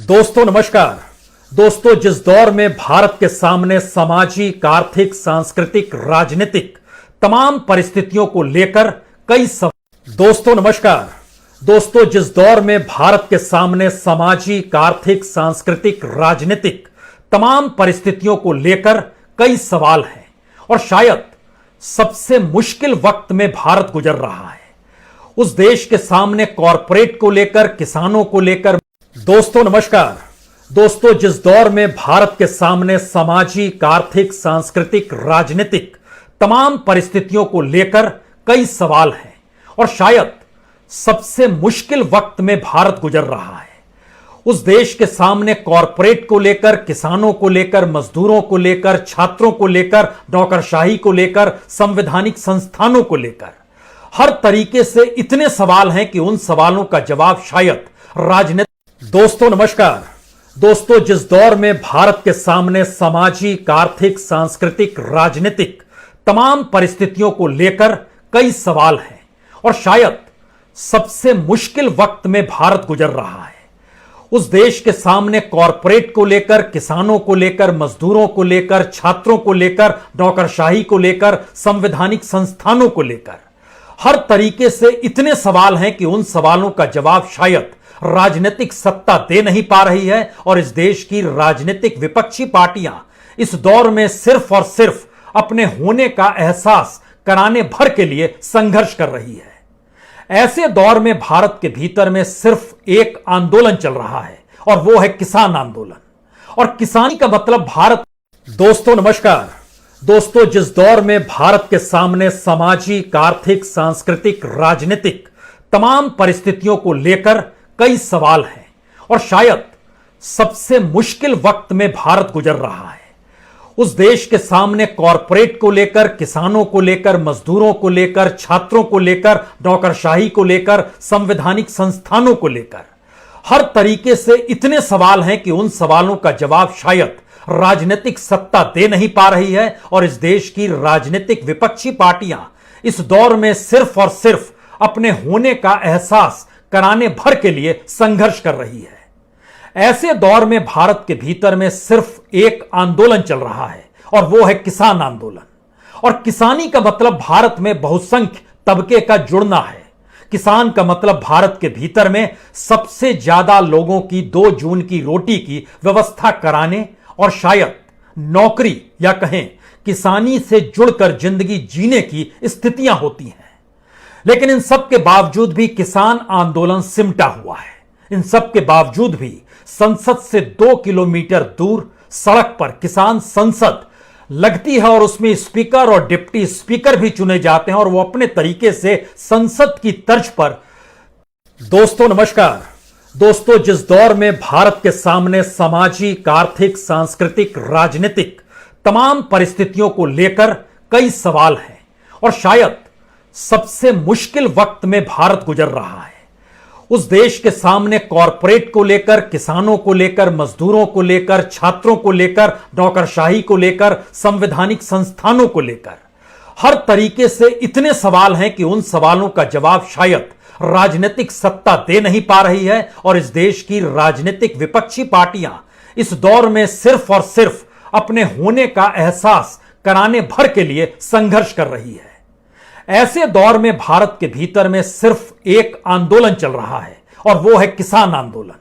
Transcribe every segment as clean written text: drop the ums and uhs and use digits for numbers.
दोस्तों नमस्कार। दोस्तों, जिस दौर में भारत के सामने सामाजिक, आर्थिक, सांस्कृतिक, राजनीतिक तमाम परिस्थितियों को लेकर कई दोस्तों नमस्कार। दोस्तों, जिस दौर में भारत के सामने सामाजिक, आर्थिक, सांस्कृतिक, राजनीतिक तमाम परिस्थितियों को लेकर कई सवाल हैं और शायद सबसे मुश्किल वक्त में भारत गुजर रहा है। उस देश के सामने कॉरपोरेट को लेकर, किसानों को लेकर दोस्तों नमस्कार। दोस्तों, जिस दौर में भारत के सामने सामाजिक, आर्थिक, सांस्कृतिक, राजनीतिक तमाम परिस्थितियों को लेकर कई सवाल हैं और शायद सबसे मुश्किल वक्त में भारत गुजर रहा है। उस देश के सामने कॉरपोरेट को लेकर, किसानों को लेकर, मजदूरों को लेकर, छात्रों को लेकर, नौकरशाही को लेकर, संवैधानिक संस्थानों को लेकर हर तरीके से इतने सवाल हैं कि उन सवालों का जवाब शायद राजनीतिक दोस्तों नमस्कार। दोस्तों, जिस दौर में भारत के सामने सामाजिक, आर्थिक, सांस्कृतिक, राजनीतिक तमाम परिस्थितियों को लेकर कई सवाल हैं और शायद सबसे मुश्किल वक्त में भारत गुजर रहा है। उस देश के सामने कॉरपोरेट को लेकर, किसानों को लेकर, मजदूरों को लेकर, छात्रों को लेकर, नौकरशाही को लेकर, संवैधानिक संस्थानों को लेकर हर तरीके से इतने सवाल हैं कि उन सवालों का जवाब शायद राजनीतिक सत्ता दे नहीं पा रही है और इस देश की राजनीतिक विपक्षी पार्टियां इस दौर में सिर्फ और सिर्फ अपने होने का एहसास कराने भर के लिए संघर्ष कर रही है। ऐसे दौर में भारत के भीतर में सिर्फ एक आंदोलन चल रहा है और वो है किसान आंदोलन। और किसानी का मतलब भारत दोस्तों नमस्कार। दोस्तों, जिस दौर में भारत के सामने सामाजिक, आर्थिक, सांस्कृतिक, राजनीतिक तमाम परिस्थितियों को लेकर कई सवाल हैं और शायद सबसे मुश्किल वक्त में भारत गुजर रहा है। उस देश के सामने कॉरपोरेट को लेकर, किसानों को लेकर, मजदूरों को लेकर, छात्रों को लेकर, नौकरशाही को लेकर, संवैधानिक संस्थानों को लेकर हर तरीके से इतने सवाल हैं कि उन सवालों का जवाब शायद राजनीतिक सत्ता दे नहीं पा रही है और इस देश की राजनीतिक विपक्षी पार्टियां इस दौर में सिर्फ और सिर्फ अपने होने का एहसास कराने भर के लिए संघर्ष कर रही है। ऐसे दौर में भारत के भीतर में सिर्फ एक आंदोलन चल रहा है और वो है किसान आंदोलन। और किसानी का मतलब भारत में बहुसंख्य तबके का जुड़ना है। किसान का मतलब भारत के भीतर में सबसे ज्यादा लोगों की 2 जून की रोटी की व्यवस्था कराने और शायद नौकरी या कहें किसानी से जुड़कर जिंदगी जीने की स्थितियां होती हैं। लेकिन इन सब के बावजूद भी किसान आंदोलन सिमटा हुआ है। इन सब के बावजूद भी संसद से 2 किलोमीटर दूर सड़क पर किसान संसद लगती है और उसमें स्पीकर और डिप्टी स्पीकर भी चुने जाते हैं और वो अपने तरीके से संसद की तर्ज पर दोस्तों नमस्कार। दोस्तों, जिस दौर में भारत के सामने सामाजिक, आर्थिक, सांस्कृतिक, राजनीतिक तमाम परिस्थितियों को लेकर कई सवाल हैं और शायद सबसे मुश्किल वक्त में भारत गुजर रहा है। उस देश के सामने कॉरपोरेट को लेकर, किसानों को लेकर, मजदूरों को लेकर, छात्रों को लेकर, नौकरशाही को लेकर, संवैधानिक संस्थानों को लेकर हर तरीके से इतने सवाल हैं कि उन सवालों का जवाब शायद राजनीतिक सत्ता दे नहीं पा रही है और इस देश की राजनीतिक विपक्षी पार्टियां इस दौर में सिर्फ और सिर्फ अपने होने का एहसास कराने भर के लिए संघर्ष कर रही है। ऐसे दौर में भारत के भीतर में सिर्फ एक आंदोलन चल रहा है और वो है किसान आंदोलन।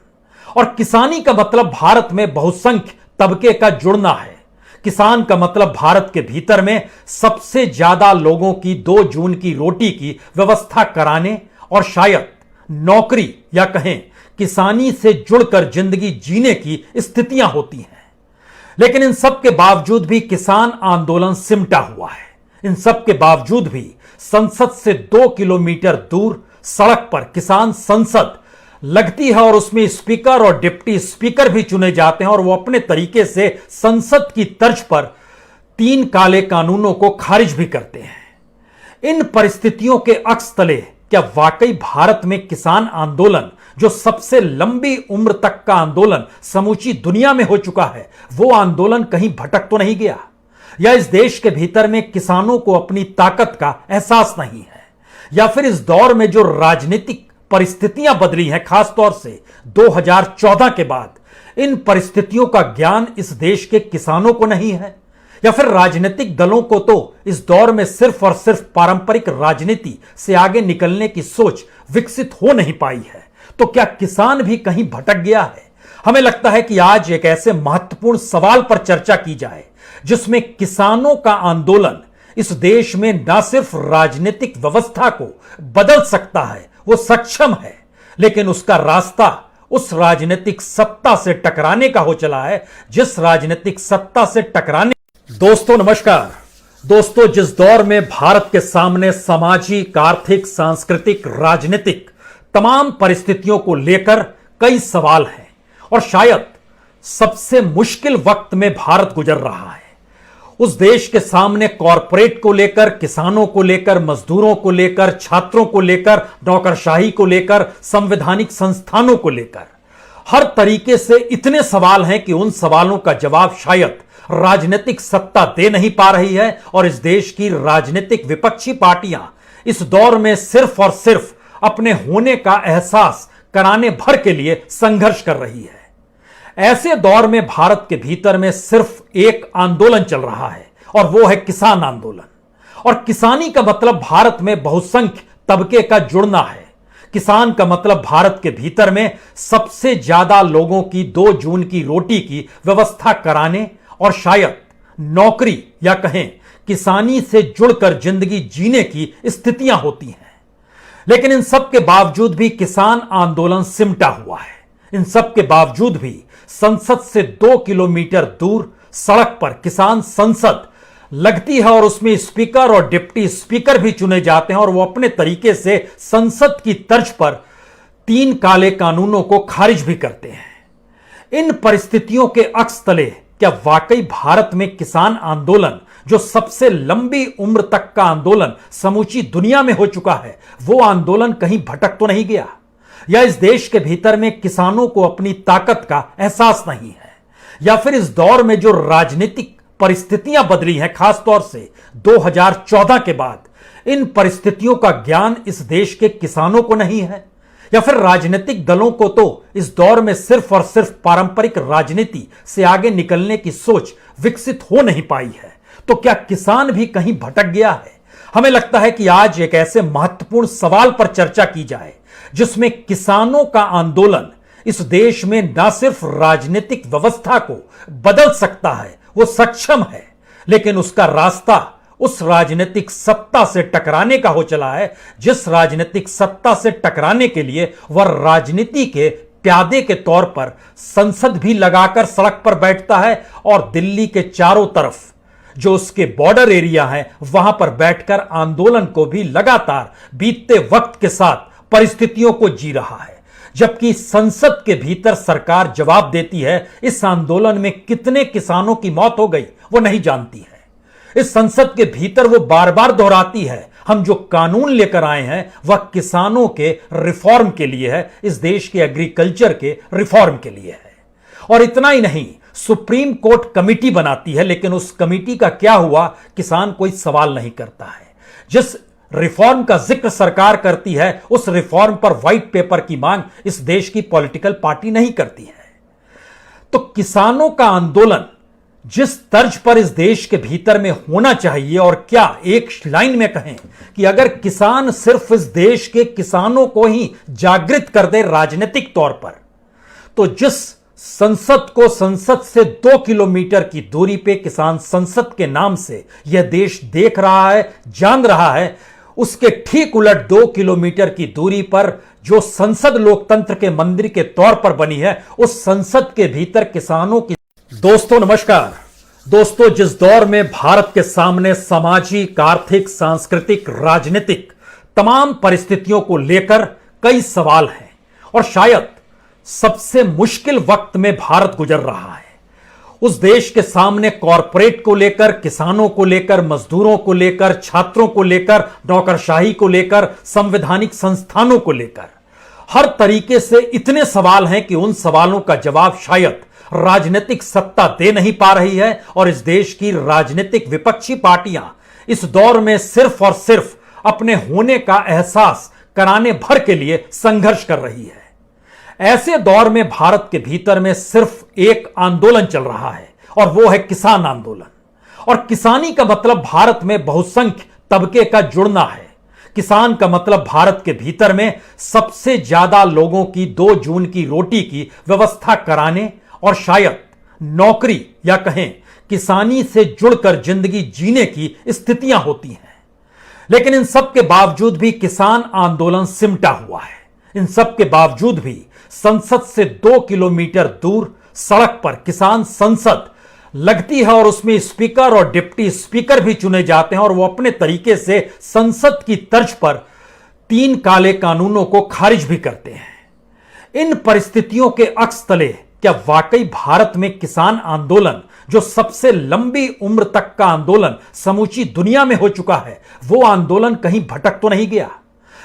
और किसानी का मतलब भारत में बहुसंख्य तबके का जुड़ना है। किसान का मतलब भारत के भीतर में सबसे ज्यादा लोगों की 2 जून की रोटी की व्यवस्था कराने और शायद नौकरी या कहें किसानी से जुड़कर जिंदगी जीने की स्थितियां होती हैं। लेकिन इन सब के बावजूद भी किसान आंदोलन सिमटा हुआ है। इन सब के बावजूद भी संसद से 2 किलोमीटर दूर सड़क पर किसान संसद लगती है और उसमें स्पीकर और डिप्टी स्पीकर भी चुने जाते हैं और वो अपने तरीके से संसद की तर्ज पर 3 काले कानूनों को खारिज भी करते हैं। इन परिस्थितियों के अक्स तले क्या वाकई भारत में किसान आंदोलन, जो सबसे लंबी उम्र तक का आंदोलन समूची दुनिया में हो चुका है, वो आंदोलन कहीं भटक तो नहीं गया? या इस देश के भीतर में किसानों को अपनी ताकत का एहसास नहीं है? या फिर इस दौर में जो राजनीतिक परिस्थितियां बदली हैं, खासतौर से 2014 के बाद, इन परिस्थितियों का ज्ञान इस देश के किसानों को नहीं है, या फिर राजनीतिक दलों को तो इस दौर में सिर्फ और सिर्फ पारंपरिक राजनीति से आगे निकलने की सोच विकसित हो नहीं पाई है। तो क्या किसान भी कहीं भटक गया है? हमें लगता है कि आज एक ऐसे महत्वपूर्ण सवाल पर चर्चा की जाए जिसमें किसानों का आंदोलन इस देश में न सिर्फ राजनीतिक व्यवस्था को बदल सकता है, वो सक्षम है, लेकिन उसका रास्ता उस राजनीतिक सत्ता से टकराने का हो चला है जिस राजनीतिक सत्ता से टकराने। दोस्तों नमस्कार। दोस्तों, जिस दौर में भारत के सामने सामाजिक, आर्थिक, सांस्कृतिक, राजनीतिक तमाम परिस्थितियों को लेकर कई सवाल हैं और शायद सबसे मुश्किल वक्त में भारत गुजर रहा है, उस देश के सामने कॉरपोरेट को लेकर, किसानों को लेकर, मजदूरों को लेकर, छात्रों को लेकर, नौकरशाही को लेकर, संवैधानिक संस्थानों को लेकर हर तरीके से इतने सवाल हैं कि उन सवालों का जवाब शायद राजनीतिक सत्ता दे नहीं पा रही है और इस देश की राजनीतिक विपक्षी पार्टियां इस दौर में सिर्फ और सिर्फ अपने होने का एहसास कराने भर के लिए संघर्ष कर रही है। ऐसे दौर में भारत के भीतर में सिर्फ एक आंदोलन चल रहा है और वो है किसान आंदोलन। और किसानी का मतलब भारत में बहुसंख्य तबके का जुड़ना है। किसान का मतलब भारत के भीतर में सबसे ज्यादा लोगों की 2 जून की रोटी की व्यवस्था कराने और शायद नौकरी या कहें किसानी से जुड़कर जिंदगी जीने की स्थितियां होती हैं। लेकिन इन सब के बावजूद भी किसान आंदोलन सिमटा हुआ है। इन सब के बावजूद भी संसद से 2 किलोमीटर दूर सड़क पर किसान संसद लगती है और उसमें स्पीकर और डिप्टी स्पीकर भी चुने जाते हैं और वो अपने तरीके से संसद की तर्ज पर 3 काले कानूनों को खारिज भी करते हैं। इन परिस्थितियों के अक्स तले क्या वाकई भारत में किसान आंदोलन, जो सबसे लंबी उम्र तक का आंदोलन समूची दुनिया में हो चुका है, वो आंदोलन कहीं भटक तो नहीं गया? या इस देश के भीतर में किसानों को अपनी ताकत का एहसास नहीं है? या फिर इस दौर में जो राजनीतिक परिस्थितियां बदली हैं, खासतौर से 2014 के बाद, इन परिस्थितियों का ज्ञान इस देश के किसानों को नहीं है? या फिर राजनीतिक दलों को तो इस दौर में सिर्फ और सिर्फ पारंपरिक राजनीति से आगे निकलने की सोच विकसित हो नहीं पाई है? तो क्या किसान भी कहीं भटक गया है? हमें लगता है कि आज एक ऐसे महत्वपूर्ण सवाल पर चर्चा की जाए जिसमें किसानों का आंदोलन इस देश में न सिर्फ राजनीतिक व्यवस्था को बदल सकता है, वो सक्षम है, लेकिन उसका रास्ता उस राजनीतिक सत्ता से टकराने का हो चला है जिस राजनीतिक सत्ता से टकराने के लिए वह राजनीति के प्यादे के तौर पर संसद भी लगाकर सड़क पर बैठता है और दिल्ली के चारों तरफ जो उसके बॉर्डर एरिया है वहां पर बैठकर आंदोलन को भी लगातार बीतते वक्त के साथ परिस्थितियों को जी रहा है। जबकि संसद के भीतर सरकार जवाब देती है इस आंदोलन में कितने किसानों की मौत हो गई वो नहीं जानती है। इस संसद के भीतर वो बार बार दोहराती है हम जो कानून लेकर आए हैं वह किसानों के रिफॉर्म के लिए है, इस देश के एग्रीकल्चर के रिफॉर्म के लिए है। और इतना ही नहीं, सुप्रीम कोर्ट कमेटी बनाती है, लेकिन उस कमेटी का क्या हुआ किसान कोई सवाल नहीं करता है। जिस रिफॉर्म का जिक्र सरकार करती है उस रिफॉर्म पर व्हाइट पेपर की मांग इस देश की पॉलिटिकल पार्टी नहीं करती है। तो किसानों का आंदोलन जिस तर्ज पर इस देश के भीतर में होना चाहिए, और क्या एक लाइन में कहें कि अगर किसान सिर्फ इस देश के किसानों को ही जागृत कर दे राजनीतिक तौर पर, तो जिस संसद को संसद से 2 किलोमीटर की दूरी पे किसान संसद के नाम से यह देश देख रहा है, जान रहा है, उसके ठीक उलट 2 किलोमीटर की दूरी पर जो संसद लोकतंत्र के मंदिर के तौर पर बनी है, उस संसद के भीतर किसानों की। दोस्तों नमस्कार। दोस्तों, जिस दौर में भारत के सामने सामाजिक, आर्थिक, सांस्कृतिक, राजनीतिक तमाम परिस्थितियों को लेकर कई सवाल हैं और शायद सबसे मुश्किल वक्त में भारत गुजर रहा है, उस देश के सामने कॉरपोरेट को लेकर, किसानों को लेकर, मजदूरों को लेकर, छात्रों को लेकर, नौकरशाही को लेकर, संवैधानिक संस्थानों को लेकर हर तरीके से इतने सवाल हैं कि उन सवालों का जवाब शायद राजनीतिक सत्ता दे नहीं पा रही है और इस देश की राजनीतिक विपक्षी पार्टियां इस दौर में सिर्फ और सिर्फ अपने होने का एहसास कराने भर के लिए संघर्ष कर रही है। ऐसे दौर में भारत के भीतर में सिर्फ एक आंदोलन चल रहा है और वो है किसान आंदोलन। और किसानी का मतलब भारत में बहुसंख्य तबके का जुड़ना है। किसान का मतलब भारत के भीतर में सबसे ज्यादा लोगों की 2 जून की रोटी की व्यवस्था कराने और शायद नौकरी या कहें किसानी से जुड़कर जिंदगी जीने की स्थितियां होती हैं। लेकिन इन सब के बावजूद भी किसान आंदोलन सिमटा हुआ है। इन सब के बावजूद भी संसद से 2 किलोमीटर दूर सड़क पर किसान संसद लगती है और उसमें स्पीकर और डिप्टी स्पीकर भी चुने जाते हैं और वो अपने तरीके से संसद की तर्ज पर 3 काले कानूनों को खारिज भी करते हैं। इन परिस्थितियों के अक्स तले क्या वाकई भारत में किसान आंदोलन, जो सबसे लंबी उम्र तक का आंदोलन समूची दुनिया में हो चुका है, वो आंदोलन कहीं भटक तो नहीं गया?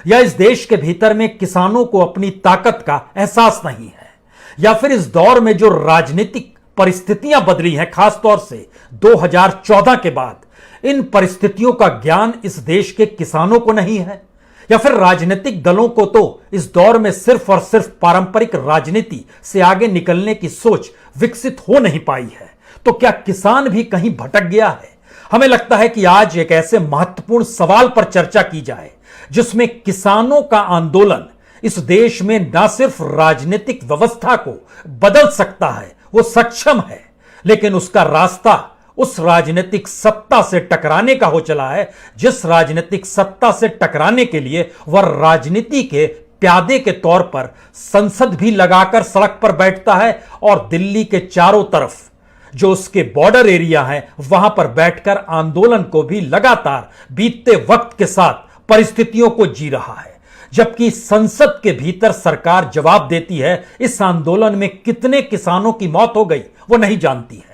या इस देश के भीतर में किसानों को अपनी ताकत का एहसास नहीं है? या फिर इस दौर में जो राजनीतिक परिस्थितियां बदली हैं, खासतौर से 2014 के बाद, इन परिस्थितियों का ज्ञान इस देश के किसानों को नहीं है? या फिर राजनीतिक दलों को तो इस दौर में सिर्फ और सिर्फ पारंपरिक राजनीति से आगे निकलने की सोच विकसित हो नहीं पाई है? तो क्या किसान भी कहीं भटक गया है? हमें लगता है कि आज एक ऐसे महत्वपूर्ण सवाल पर चर्चा की जाए जिसमें किसानों का आंदोलन इस देश में न सिर्फ राजनीतिक व्यवस्था को बदल सकता है, वो सक्षम है, लेकिन उसका रास्ता उस राजनीतिक सत्ता से टकराने का हो चला है जिस राजनीतिक सत्ता से टकराने के लिए वह राजनीति के प्यादे के तौर पर संसद भी लगाकर सड़क पर बैठता है और दिल्ली के चारों तरफ जो उसके बॉर्डर एरिया है वहां पर बैठकर आंदोलन को भी लगातार बीतते वक्त के साथ परिस्थितियों को जी रहा है। जबकि संसद के भीतर सरकार जवाब देती है इस आंदोलन में कितने किसानों की मौत हो गई वो नहीं जानती है।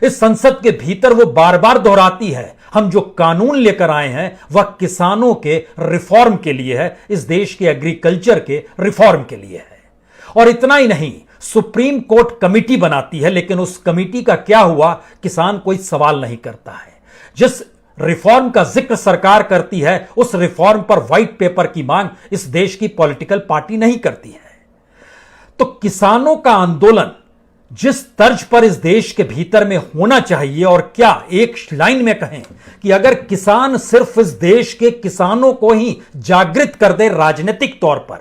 इस संसद के भीतर वो बार बार दोहराती है हम जो कानून लेकर आए हैं वह किसानों के रिफॉर्म के लिए है, इस देश के एग्रीकल्चर के रिफॉर्म के लिए है। और इतना ही नहीं, सुप्रीम कोर्ट कमेटी बनाती है, लेकिन उस कमेटी का क्या हुआ किसान कोई सवाल नहीं करता है। जिस रिफॉर्म का जिक्र सरकार करती है उस रिफॉर्म पर व्हाइट पेपर की मांग इस देश की पॉलिटिकल पार्टी नहीं करती है। तो किसानों का आंदोलन जिस तर्ज पर इस देश के भीतर में होना चाहिए, और क्या एक लाइन में कहें कि अगर किसान सिर्फ इस देश के किसानों को ही जागृत कर दे राजनीतिक तौर पर,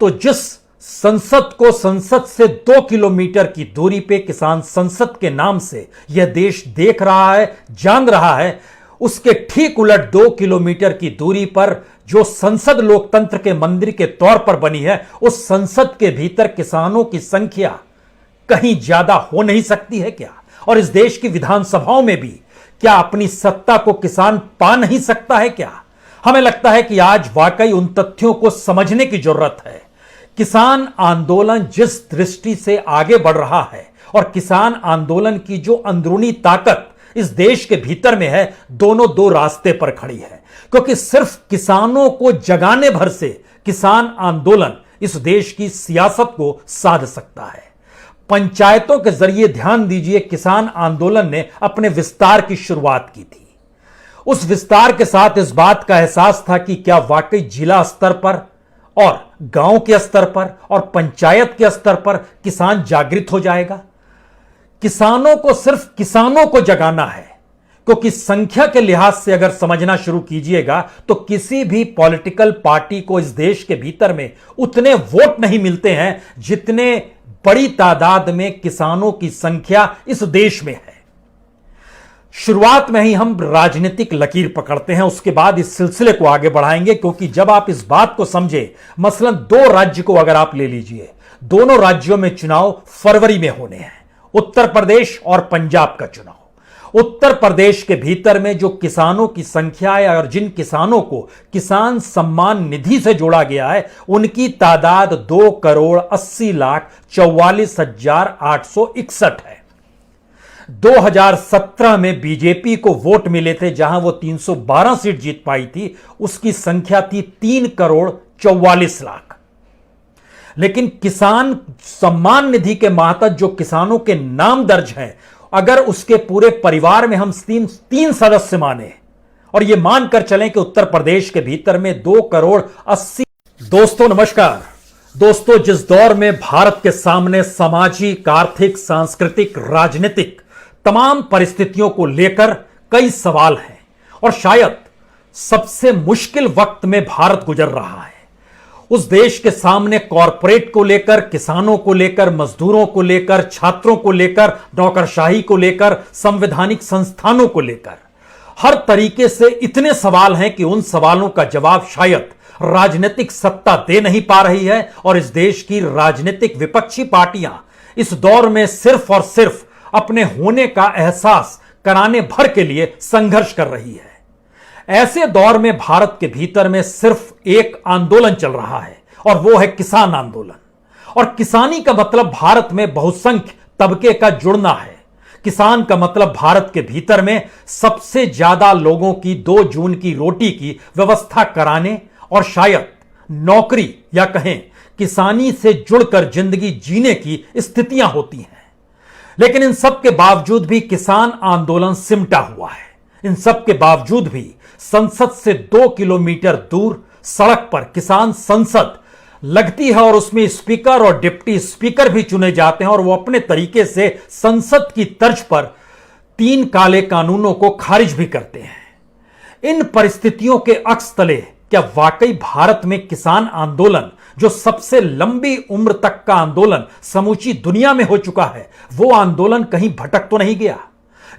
तो जिस संसद को संसद से 2 किलोमीटर की दूरी पे किसान संसद के नाम से यह देश देख रहा है, जान रहा है, उसके ठीक उलट 2 किलोमीटर की दूरी पर जो संसद लोकतंत्र के मंदिर के तौर पर बनी है, उस संसद के भीतर किसानों की संख्या कहीं ज्यादा हो नहीं सकती है क्या? और इस देश की विधानसभाओं में भी क्या अपनी सत्ता को किसान पा नहीं सकता है क्या? हमें लगता है कि आज वाकई उन तथ्यों को समझने की जरूरत है। किसान आंदोलन जिस दृष्टि से आगे बढ़ रहा है और किसान आंदोलन की जो अंदरूनी ताकत इस देश के भीतर में है, दोनों 2 रास्ते पर खड़ी है। क्योंकि सिर्फ किसानों को जगाने भर से किसान आंदोलन इस देश की सियासत को साध सकता है। पंचायतों के जरिए ध्यान दीजिए, किसान आंदोलन ने अपने विस्तार की शुरुआत की थी। उस विस्तार के साथ इस बात का एहसास था कि क्या वाकई जिला स्तर पर और गांव के स्तर पर और पंचायत के स्तर पर किसान जागृत हो जाएगा। किसानों को सिर्फ किसानों को जगाना है, क्योंकि संख्या के लिहाज से अगर समझना शुरू कीजिएगा तो किसी भी पॉलिटिकल पार्टी को इस देश के भीतर में उतने वोट नहीं मिलते हैं जितने बड़ी तादाद में किसानों की संख्या इस देश में है। शुरुआत में ही हम राजनीतिक लकीर पकड़ते हैं, उसके बाद इस सिलसिले को आगे बढ़ाएंगे, क्योंकि जब आप इस बात को समझे, मसलन 2 राज्य को अगर आप ले लीजिए, दोनों राज्यों में चुनाव फरवरी में होने हैं, उत्तर प्रदेश और पंजाब का चुनाव। उत्तर प्रदेश के भीतर में जो किसानों की संख्या है और जिन किसानों को किसान सम्मान निधि से जोड़ा गया है, उनकी तादाद 2,80,44,861 है। 2017 में बीजेपी को वोट मिले थे, जहां वो 312 सीट जीत पाई थी, उसकी संख्या थी 3,44,00,000। लेकिन किसान सम्मान निधि के मातहत जो किसानों के नाम दर्ज हैं, अगर उसके पूरे परिवार में हम 3 सदस्य माने और यह मानकर चलें कि उत्तर प्रदेश के भीतर में 2,80,00,000 दोस्तों नमस्कार। दोस्तों, जिस दौर में भारत के सामने सामाजिक, आर्थिक, सांस्कृतिक, राजनीतिक तमाम परिस्थितियों को लेकर कई सवाल हैं और शायद सबसे मुश्किल वक्त में भारत गुजर रहा है, उस देश के सामने कॉरपोरेट को लेकर, किसानों को लेकर, मजदूरों को लेकर, छात्रों को लेकर, नौकरशाही को लेकर, संवैधानिक संस्थानों को लेकर हर तरीके से इतने सवाल हैं कि उन सवालों का जवाब शायद राजनीतिक सत्ता दे नहीं पा रही है और इस देश की राजनीतिक विपक्षी पार्टियां इस दौर में सिर्फ और सिर्फ अपने होने का एहसास कराने भर के लिए संघर्ष कर रही है। ऐसे दौर में भारत के भीतर में सिर्फ एक आंदोलन चल रहा है और वो है किसान आंदोलन। और किसानी का मतलब भारत में बहुसंख्य तबके का जुड़ना है। किसान का मतलब भारत के भीतर में सबसे ज्यादा लोगों की 2 जून की रोटी की व्यवस्था कराने और शायद नौकरी या कहें किसानी से जुड़कर जिंदगी जीने की स्थितियां होती हैं। लेकिन इन सब के बावजूद भी किसान आंदोलन सिमटा हुआ है। इन सब के बावजूद भी संसद से 2 किलोमीटर दूर सड़क पर किसान संसद लगती है और उसमें स्पीकर और डिप्टी स्पीकर भी चुने जाते हैं और वो अपने तरीके से संसद की तर्ज पर 3 काले कानूनों को खारिज भी करते हैं। इन परिस्थितियों के अक्स तले क्या वाकई भारत में किसान आंदोलन, जो सबसे लंबी उम्र तक का आंदोलन समूची दुनिया में हो चुका है, वो आंदोलन कहीं भटक तो नहीं गया?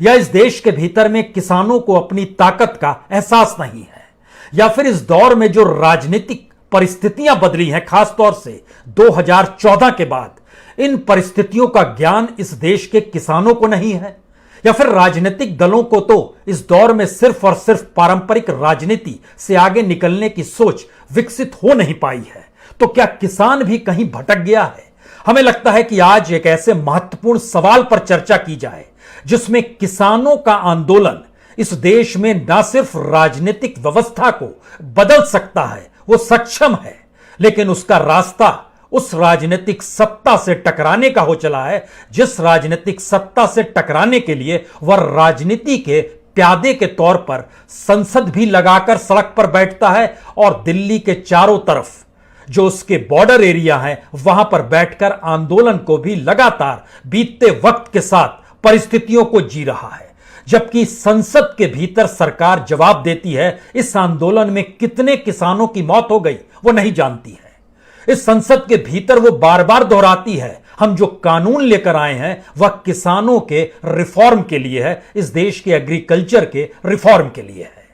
या इस देश के भीतर में किसानों को अपनी ताकत का एहसास नहीं है? या फिर इस दौर में जो राजनीतिक परिस्थितियां बदली हैं, खासतौर से 2014 के बाद, इन परिस्थितियों का ज्ञान इस देश के किसानों को नहीं है? या फिर राजनीतिक दलों को तो इस दौर में सिर्फ और सिर्फ पारंपरिक राजनीति से आगे निकलने की सोच विकसित हो नहीं पाई है? तो क्या किसान भी कहीं भटक गया है? हमें लगता है कि आज एक ऐसे महत्वपूर्ण सवाल पर चर्चा की जाए जिसमें किसानों का आंदोलन इस देश में न सिर्फ राजनीतिक व्यवस्था को बदल सकता है, वो सक्षम है, लेकिन उसका रास्ता उस राजनीतिक सत्ता से टकराने का हो चला है जिस राजनीतिक सत्ता से टकराने के लिए वह राजनीति के प्यादे के तौर पर संसद भी लगाकर सड़क पर बैठता है और दिल्ली के चारों तरफ जो उसके बॉर्डर एरिया हैं वहां पर बैठकर आंदोलन को भी लगातार बीतते वक्त के साथ परिस्थितियों को जी रहा है। जबकि संसद के भीतर सरकार जवाब देती है इस आंदोलन में कितने किसानों की मौत हो गई वो नहीं जानती है। इस संसद के भीतर वो बार बार दोहराती है हम जो कानून लेकर आए हैं वह किसानों के रिफॉर्म के लिए है, इस देश के एग्रीकल्चर के रिफॉर्म के लिए है।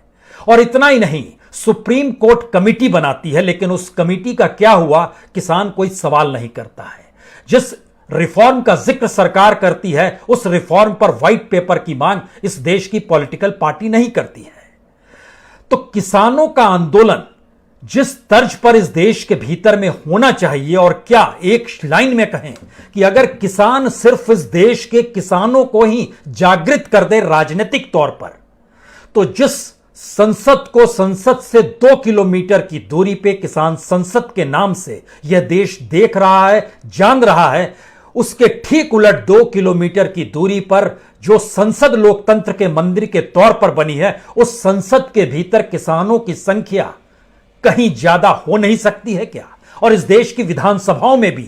और इतना ही नहीं, सुप्रीम कोर्ट कमेटी बनाती है, लेकिन उस कमेटी का क्या हुआ किसान कोई सवाल नहीं करता है। जिस रिफॉर्म का जिक्र सरकार करती है उस रिफॉर्म पर व्हाइट पेपर की मांग इस देश की पॉलिटिकल पार्टी नहीं करती है। तो किसानों का आंदोलन जिस तर्ज पर इस देश के भीतर में होना चाहिए, और क्या एक लाइन में कहें कि अगर किसान सिर्फ इस देश के किसानों को ही जागृत कर दे राजनीतिक तौर पर, तो जिस संसद को संसद से 2 किलोमीटर की दूरी पे किसान संसद के नाम से यह देश देख रहा है, जान रहा है, उसके ठीक उलट 2 किलोमीटर की दूरी पर जो संसद लोकतंत्र के मंदिर के तौर पर बनी है, उस संसद के भीतर किसानों की संख्या कहीं ज्यादा हो नहीं सकती है क्या? और इस देश की विधानसभाओं में भी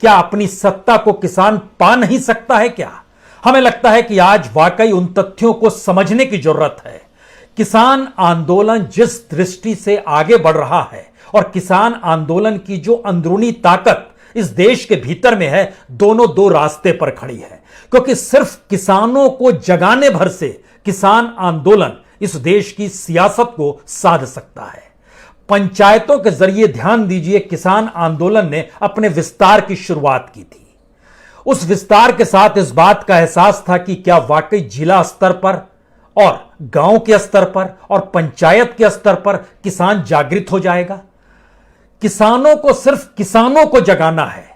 क्या अपनी सत्ता को किसान पा नहीं सकता है क्या? हमें लगता है कि आज वाकई उन तथ्यों को समझने की जरूरत है। किसान आंदोलन जिस दृष्टि से आगे बढ़ रहा है और किसान आंदोलन की जो अंदरूनी ताकत इस देश के भीतर में है, दोनों 2 रास्ते पर खड़ी है। क्योंकि सिर्फ किसानों को जगाने भर से किसान आंदोलन इस देश की सियासत को साध सकता है। पंचायतों के जरिए, ध्यान दीजिए, किसान आंदोलन ने अपने विस्तार की शुरुआत की थी। उस विस्तार के साथ इस बात का एहसास था कि क्या वाकई जिला स्तर पर और गांव के स्तर पर और पंचायत के स्तर पर किसान जागृत हो जाएगा। किसानों को सिर्फ किसानों को जगाना है,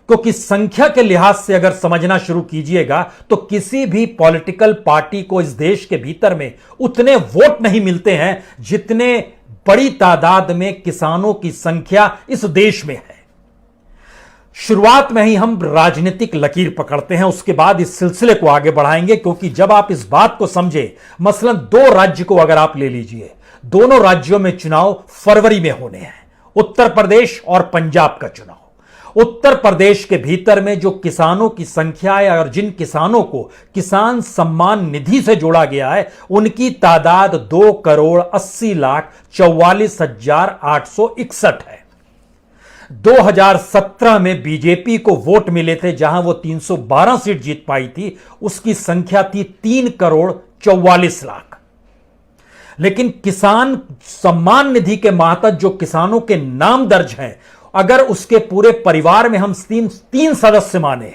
क्योंकि संख्या के लिहाज से अगर समझना शुरू कीजिएगा तो किसी भी पॉलिटिकल पार्टी को इस देश के भीतर में उतने वोट नहीं मिलते हैं जितने बड़ी तादाद में किसानों की संख्या इस देश में है। शुरुआत में ही हम राजनीतिक लकीर पकड़ते हैं, उसके बाद इस सिलसिले को आगे बढ़ाएंगे, क्योंकि जब आप इस बात को समझे, मसलन 2 राज्य को अगर आप ले लीजिए, दोनों राज्यों में चुनाव फरवरी में होने हैं। उत्तर प्रदेश और पंजाब का चुनाव। उत्तर प्रदेश के भीतर में जो किसानों की संख्या है और जिन किसानों को किसान सम्मान निधि से जोड़ा गया है, उनकी तादाद 2,80,44,861 है। 2017 में बीजेपी को वोट मिले थे, जहां वो 312 सीट जीत पाई थी, उसकी संख्या थी 3,44,00,000। लेकिन किसान सम्मान निधि के मातहत जो किसानों के नाम दर्ज हैं, अगर उसके पूरे परिवार में हम तीन सदस्य माने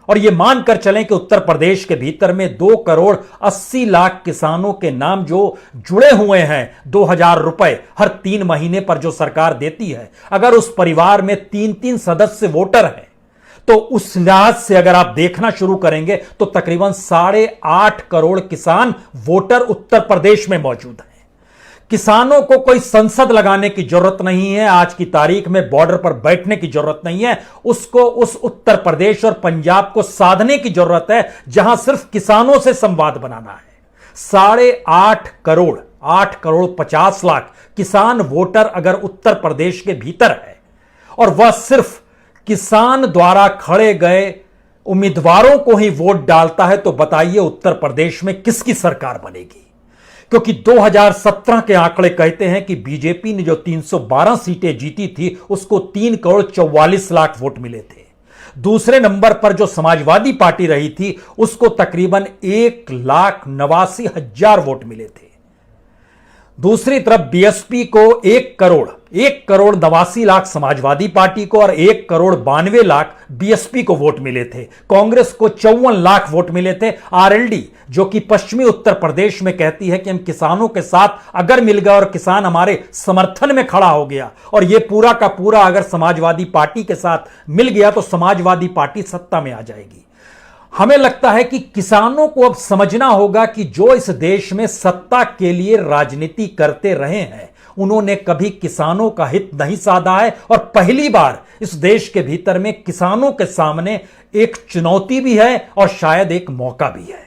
और यह मानकर चलें कि उत्तर प्रदेश के भीतर में 2,80,00,000 किसानों के नाम जो जुड़े हुए हैं, 2,000 रुपए हर 3 महीने पर जो सरकार देती है, अगर उस परिवार में 3 सदस्य वोटर हैं, तो उस लिहाज से अगर आप देखना शुरू करेंगे तो तकरीबन 8.5 करोड़ किसान वोटर उत्तर प्रदेश में मौजूद हैं। किसानों को कोई संसद लगाने की जरूरत नहीं है, आज की तारीख में बॉर्डर पर बैठने की जरूरत नहीं है, उसको उस उत्तर प्रदेश और पंजाब को साधने की जरूरत है जहां सिर्फ किसानों से संवाद बनाना है। 8.5 करोड़ 8,50,00,000 किसान वोटर अगर उत्तर प्रदेश के भीतर है और वह सिर्फ किसान द्वारा खड़े गए उम्मीदवारों को ही वोट डालता है, तो बताइए उत्तर प्रदेश में किसकी सरकार बनेगी? क्योंकि 2017 के आंकड़े कहते हैं कि बीजेपी ने जो 312 सीटें जीती थी, उसको 3,44,00,000 वोट मिले थे। दूसरे नंबर पर जो समाजवादी पार्टी रही थी, उसको तकरीबन 1,89,000 वोट मिले थे। दूसरी तरफ बीएसपी को 1,89,00,000 समाजवादी पार्टी को और 1,92,00,000 बीएसपी को वोट मिले थे। कांग्रेस को 54 लाख वोट मिले थे। आरएलडी जो कि पश्चिमी उत्तर प्रदेश में कहती है कि हम किसानों के साथ अगर मिल गए और किसान हमारे समर्थन में खड़ा हो गया और यह पूरा का पूरा अगर समाजवादी पार्टी के साथ मिल गया, तो समाजवादी पार्टी सत्ता में आ जाएगी। हमें लगता है कि किसानों को अब समझना होगा कि जो इस देश में सत्ता के लिए राजनीति करते रहे हैं, उन्होंने कभी किसानों का हित नहीं साधा है और पहली बार इस देश के भीतर में किसानों के सामने एक चुनौती भी है और शायद एक मौका भी है।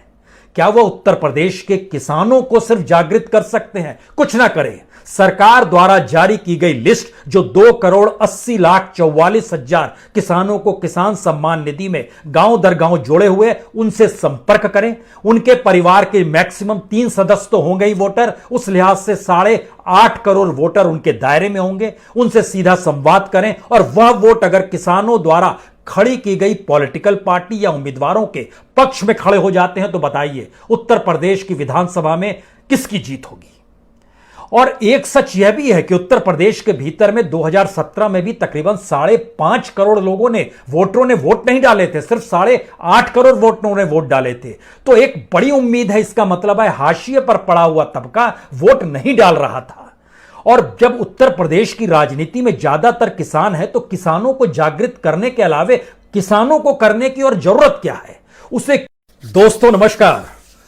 क्या वह उत्तर प्रदेश के किसानों को सिर्फ जागृत कर सकते हैं? कुछ ना करें। सरकार द्वारा जारी की गई लिस्ट जो 2,80,44,000 किसानों को किसान सम्मान निधि में गांव दर गांव जोड़े हुए, उनसे संपर्क करें। उनके परिवार के मैक्सिमम 3 सदस्य तो होंगे ही वोटर, उस लिहाज से 8.5 करोड़ वोटर उनके दायरे में होंगे। उनसे सीधा संवाद करें और वह वोट अगर किसानों द्वारा खड़ी की गई पॉलिटिकल पार्टी या उम्मीदवारों के पक्ष में खड़े हो जाते हैं, तो बताइए उत्तर प्रदेश की विधानसभा में किसकी जीत होगी? और एक सच यह भी है कि उत्तर प्रदेश के भीतर में 2017 में भी तकरीबन 5.5 करोड़ वोटरों ने वोट नहीं डाले थे, सिर्फ 8.5 करोड़ वोटरों ने वोट डाले थे। तो एक बड़ी उम्मीद है, इसका मतलब है हाशिए पर पड़ा हुआ तबका वोट नहीं डाल रहा था। और जब उत्तर प्रदेश की राजनीति में ज्यादातर किसान है, तो किसानों को जागृत करने के अलावे किसानों को करने की और जरूरत क्या है उसे। दोस्तों नमस्कार।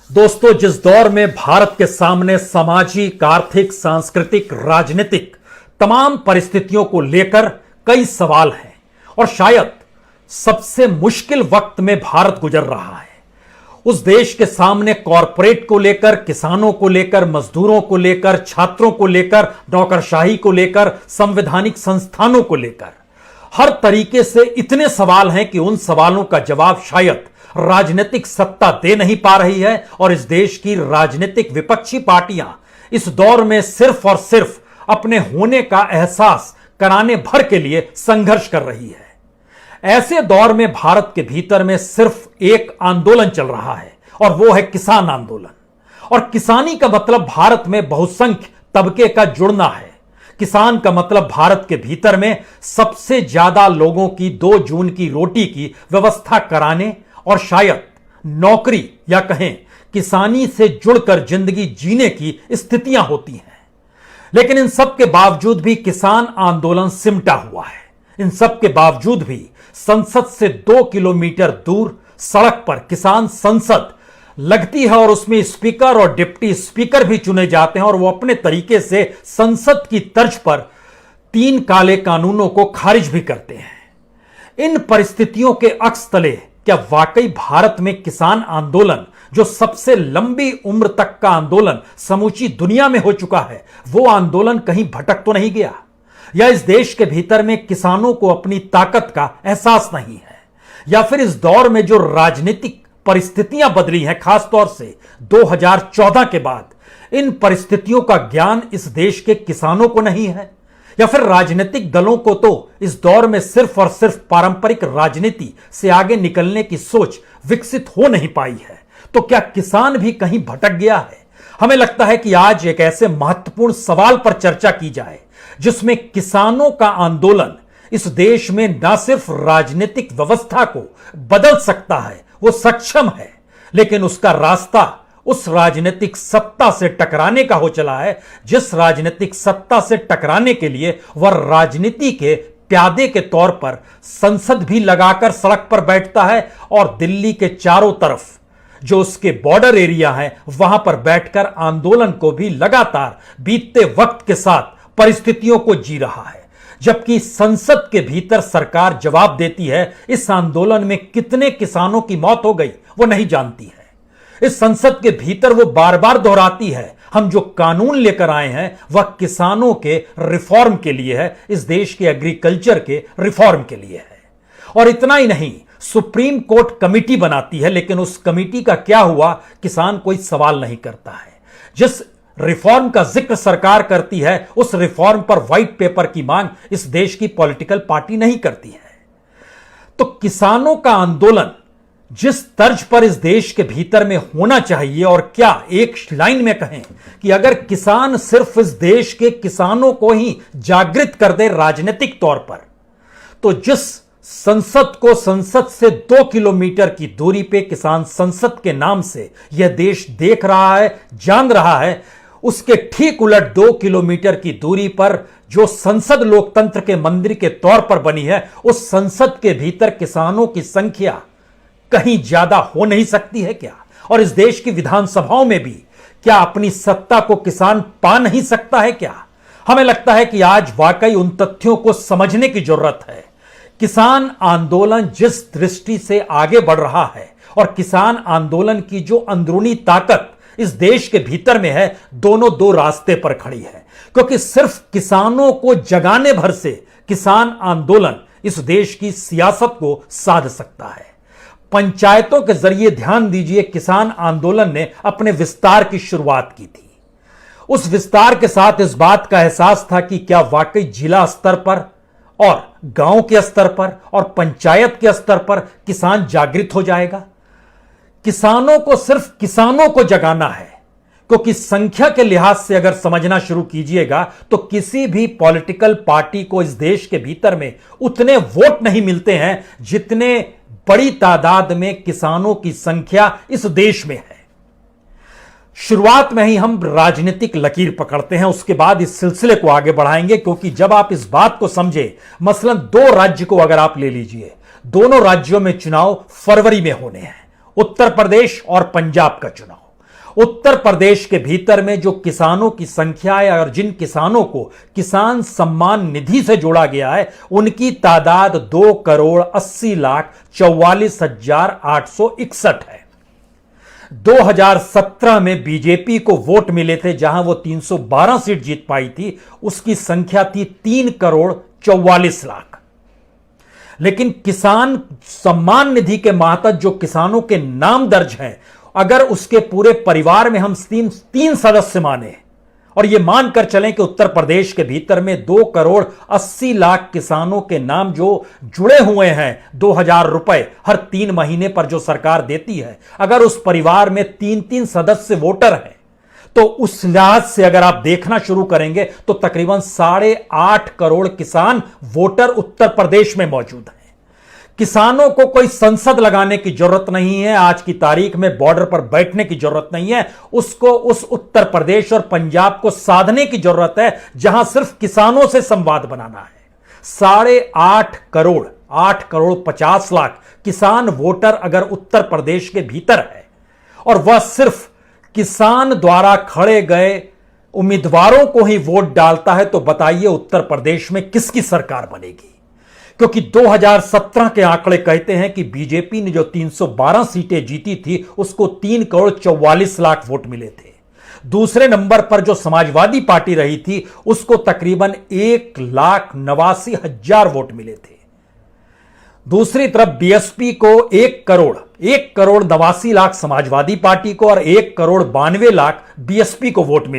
दोस्तों, जिस दौर में भारत के सामने सामाजिक, आर्थिक, सांस्कृतिक, राजनीतिक तमाम परिस्थितियों को लेकर कई सवाल हैं और शायद सबसे मुश्किल वक्त में भारत गुजर रहा है, उस देश के सामने कॉरपोरेट को लेकर, किसानों को लेकर, मजदूरों को लेकर, छात्रों को लेकर, नौकरशाही को लेकर, संवैधानिक संस्थानों को लेकर हर तरीके से इतने सवाल हैं कि उन सवालों का जवाब शायद राजनीतिक सत्ता दे नहीं पा रही है। और इस देश की राजनीतिक विपक्षी पार्टियां इस दौर में सिर्फ और सिर्फ अपने होने का एहसास कराने भर के लिए संघर्ष कर रही है। ऐसे दौर में भारत के भीतर में सिर्फ एक आंदोलन चल रहा है और वो है किसान आंदोलन। और किसानी का मतलब भारत में बहुसंख्य तबके का जुड़ना है। किसान का मतलब भारत के भीतर में सबसे ज्यादा लोगों की 2 जून की रोटी की व्यवस्था कराने और शायद नौकरी या कहें किसानी से जुड़कर जिंदगी जीने की स्थितियां होती हैं। लेकिन इन सब के बावजूद भी किसान आंदोलन सिमटा हुआ है। इन सब के बावजूद भी संसद से 2 किलोमीटर दूर सड़क पर किसान संसद लगती है और उसमें स्पीकर और डिप्टी स्पीकर भी चुने जाते हैं और वो अपने तरीके से संसद की तर्ज पर 3 काले कानूनों को खारिज भी करते हैं। इन परिस्थितियों के अक्स तले क्या वाकई भारत में किसान आंदोलन, जो सबसे लंबी उम्र तक का आंदोलन समूची दुनिया में हो चुका है, वो आंदोलन कहीं भटक तो नहीं गया? या इस देश के भीतर में किसानों को अपनी ताकत का एहसास नहीं है, या फिर इस दौर में जो राजनीतिक परिस्थितियां बदली हैं, खासतौर से 2014 के बाद, इन परिस्थितियों का ज्ञान इस देश के किसानों को नहीं है, या फिर राजनीतिक दलों को तो इस दौर में सिर्फ और सिर्फ पारंपरिक राजनीति से आगे निकलने की सोच विकसित हो नहीं पाई है। तो क्या किसान भी कहीं भटक गया है? हमें लगता है कि आज एक ऐसे महत्वपूर्ण सवाल पर चर्चा की जाए जिसमें किसानों का आंदोलन इस देश में न सिर्फ राजनीतिक व्यवस्था को बदल सकता है, वो सक्षम है, लेकिन उसका रास्ता उस राजनीतिक सत्ता से टकराने का हो चला है जिस राजनीतिक सत्ता से टकराने के लिए वह राजनीति के प्यादे के तौर पर संसद भी लगाकर सड़क पर बैठता है और दिल्ली के चारों तरफ जो उसके बॉर्डर एरिया है वहां पर बैठकर आंदोलन को भी लगातार बीतते वक्त के साथ परिस्थितियों को जी रहा है। जबकि संसद के भीतर सरकार जवाब देती है इस आंदोलन में कितने किसानों की मौत हो गई वो नहीं जानती है। इस संसद के भीतर वो बार बार दोहराती है हम जो कानून लेकर आए हैं वह किसानों के रिफॉर्म के लिए है, इस देश के एग्रीकल्चर के रिफॉर्म के लिए है। और इतना ही नहीं, सुप्रीम कोर्ट कमेटी बनाती है, लेकिन उस कमेटी का क्या हुआ किसान कोई सवाल नहीं करता है। जिस रिफॉर्म का जिक्र सरकार करती है उस रिफॉर्म पर व्हाइट पेपर की मांग इस देश की पॉलिटिकल पार्टी नहीं करती है। तो किसानों का आंदोलन जिस तर्ज पर इस देश के भीतर में होना चाहिए, और क्या एक लाइन में कहें कि अगर किसान सिर्फ इस देश के किसानों को ही जागृत कर दे राजनीतिक तौर पर, तो जिस संसद को संसद से 2 किलोमीटर की दूरी पे किसान संसद के नाम से यह देश देख रहा है, जान रहा है, उसके ठीक उलट 2 किलोमीटर की दूरी पर जो संसद लोकतंत्र के मंदिर के तौर पर बनी है, उस संसद के भीतर किसानों की संख्या कहीं ज्यादा हो नहीं सकती है क्या? और इस देश की विधानसभाओं में भी क्या अपनी सत्ता को किसान पा नहीं सकता है क्या? हमें लगता है कि आज वाकई उन तथ्यों को समझने की जरूरत है। किसान आंदोलन जिस दृष्टि से आगे बढ़ रहा है और किसान आंदोलन की जो अंदरूनी ताकत इस देश के भीतर में है, दोनों दो रास्ते पर खड़ी है। क्योंकि सिर्फ किसानों को जगाने भर से किसान आंदोलन इस देश की सियासत को साध सकता है। पंचायतों के जरिए, ध्यान दीजिए, किसान आंदोलन ने अपने विस्तार की शुरुआत की थी। उस विस्तार के साथ इस बात का एहसास था कि क्या वाकई जिला स्तर पर और गांव के स्तर पर और पंचायत के स्तर पर किसान जागृत हो जाएगा। किसानों को सिर्फ किसानों को जगाना है, क्योंकि संख्या के लिहाज से अगर समझना शुरू कीजिएगा तो किसी भी पॉलिटिकल पार्टी को इस देश के भीतर में उतने वोट नहीं मिलते हैं जितने बड़ी तादाद में किसानों की संख्या इस देश में है। शुरुआत में ही हम राजनीतिक लकीर पकड़ते हैं, उसके बाद इस सिलसिले को आगे बढ़ाएंगे, क्योंकि जब आप इस बात को समझे, मसलन 2 राज्य को अगर आप ले लीजिए, दोनों राज्यों में चुनाव फरवरी में होने हैं, उत्तर प्रदेश और पंजाब का चुनाव। उत्तर प्रदेश के भीतर में जो किसानों की संख्या है और जिन किसानों को किसान सम्मान निधि से जोड़ा गया है, उनकी तादाद 2,80,44,861 है। 2017 में बीजेपी को वोट मिले थे, जहां वो 312 सीट जीत पाई थी, उसकी संख्या थी 3,44,00,000। लेकिन किसान सम्मान निधि के मातहत जो किसानों के नाम दर्ज हैं, अगर उसके पूरे परिवार में हम 3 सदस्य माने और यह मानकर चलें कि उत्तर प्रदेश के भीतर में 2,80,00,000 किसानों के नाम जो जुड़े हुए हैं, 2,000 रुपए हर 3 महीने पर जो सरकार देती है, अगर उस परिवार में 3 सदस्य वोटर हैं, तो उस लिहाज से अगर आप देखना शुरू करेंगे तो तकरीबन 8.5 करोड़ किसान वोटर उत्तर प्रदेश में मौजूद हैं। किसानों को कोई संसद लगाने की जरूरत नहीं है, आज की तारीख में बॉर्डर पर बैठने की जरूरत नहीं है, उसको उस उत्तर प्रदेश और पंजाब को साधने की जरूरत है जहां सिर्फ किसानों से संवाद बनाना है। 8.5 करोड़ 8,50,00,000 किसान वोटर अगर उत्तर प्रदेश के भीतर है और वह सिर्फ किसान द्वारा खड़े गए उम्मीदवारों को ही वोट डालता है, तो बताइए उत्तर प्रदेश में किसकी सरकार बनेगी? क्योंकि 2017 के आंकड़े कहते हैं कि बीजेपी ने जो 312 सीटें जीती थी उसको 3,44,00,000 वोट मिले थे। दूसरे नंबर पर जो समाजवादी पार्टी रही थी उसको तकरीबन 1,89,000 वोट मिले थे। दूसरी तरफ बीएसपी को 1,89,00,000 समाजवादी पार्टी को और 1,92,00,000 बीएसपी को वोट मिले।